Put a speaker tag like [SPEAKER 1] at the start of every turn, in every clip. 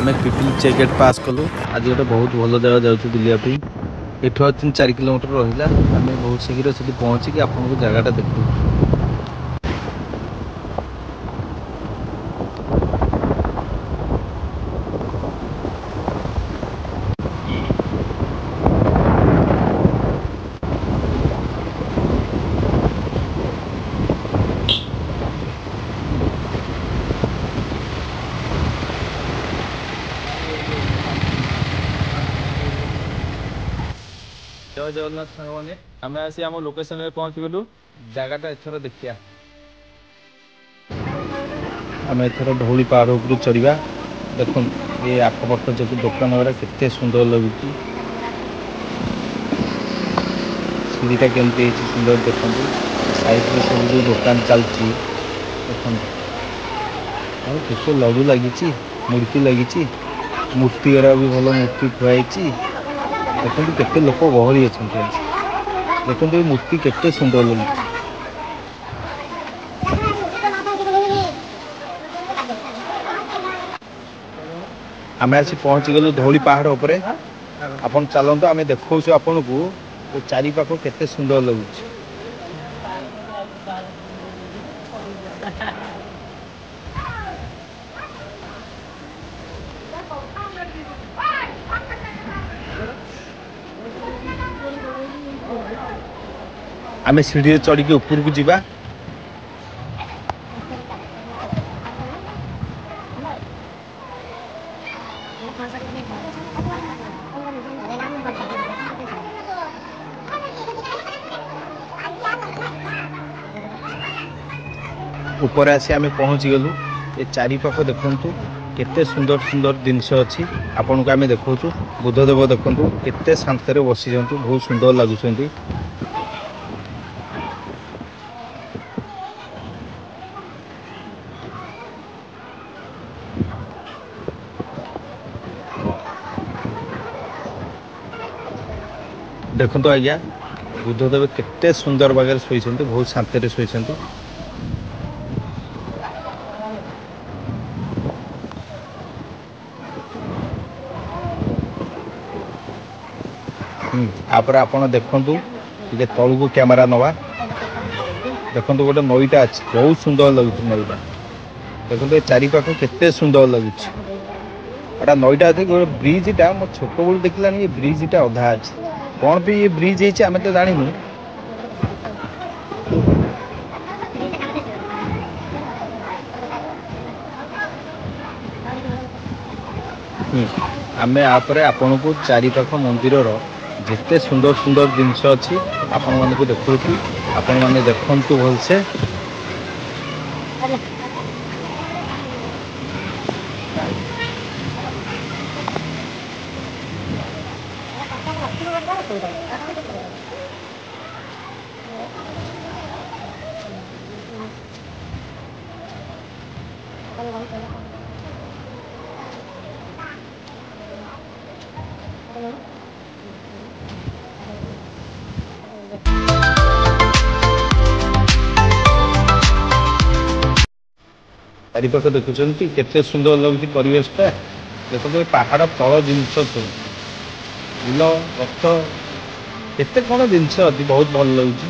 [SPEAKER 1] आम पिपिल check gate पास कलु आज गोटे बहुत भल जगह जाऊँ बुलापी एठू 3-4 किलोमीटर रहा आम बहुत शीघ्र से पहुँचिकी आपको जगटा देखू। जय जगन्नाथ सारे आम आसी आम लोकेशन में पहुँच गलु जगटा एथर देखिया आम एथर धौली पहाड़ उपर चढ़ा देख ये आखपाख जो दुकान गुरा केते सुंदर लगुच सीढ़ीटा केमती सुंदर देखो साइड में सब जो दुकान चलती देखो लडू लगी मूर्ति लगी मूर्ति गुरा भी भल मूर्ति खुआई देखो केते लोक गहली अच्छा देखो ये मूर्ति केते सुंदर लगे आम आसी पहुँच गलु धौली पहाड़ उपरे आपन चलते आम देखो आपन को चारिपाख केते सुंदर लगुच आम सीढ़ी चढ़ी के ऊपर को जीवा ऊपर आसी आम पहुँच गलु ये चारिपाख देखु केते सुंदर सुंदर जिनस अच्छी आपन को आम देखु बुद्धदेव देखु केते शांति बसी बहुत सुंदर लगुच देखो आज्ञा बुद्धदेव केते सुंदर बागे शोते बहुत शांति शोते आपरे आपण देखंतु ये तळु को कैमरा नवा देखंतु गोटे नईटा अच्छी बहुत सुंदर लगुच नईटा देखो चारिपाख केते सुंदर लगुच एटा नईटा अच्छे गोटे ब्रिजटा मो छोट बड़ देखला ये ब्रिजटा अधा अच्छे कौन भी ये ब्रिज है आम तो जानू आम आपरे आपण को चारिपाख मंदिर जिते सुंदर सुंदर जिनस अच्छी आपण मान को देखु आपण मैंने देखु भलसे चारिपाख देखुं केते सुंदर लगुच परिवेशटा देखो पहाड़ तल जिनस फूल गछ केते कौन जिनस अच्छी बहुत भल लगुच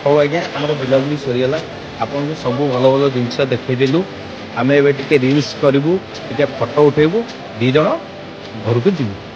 [SPEAKER 1] हाँ आज्ञा आम बुलाबुली सरीगला आपको सब भल भल जिनस देखदेलु आम ए रील्स करूँ टे फटो उठेबू 2 जन घर को जीवु।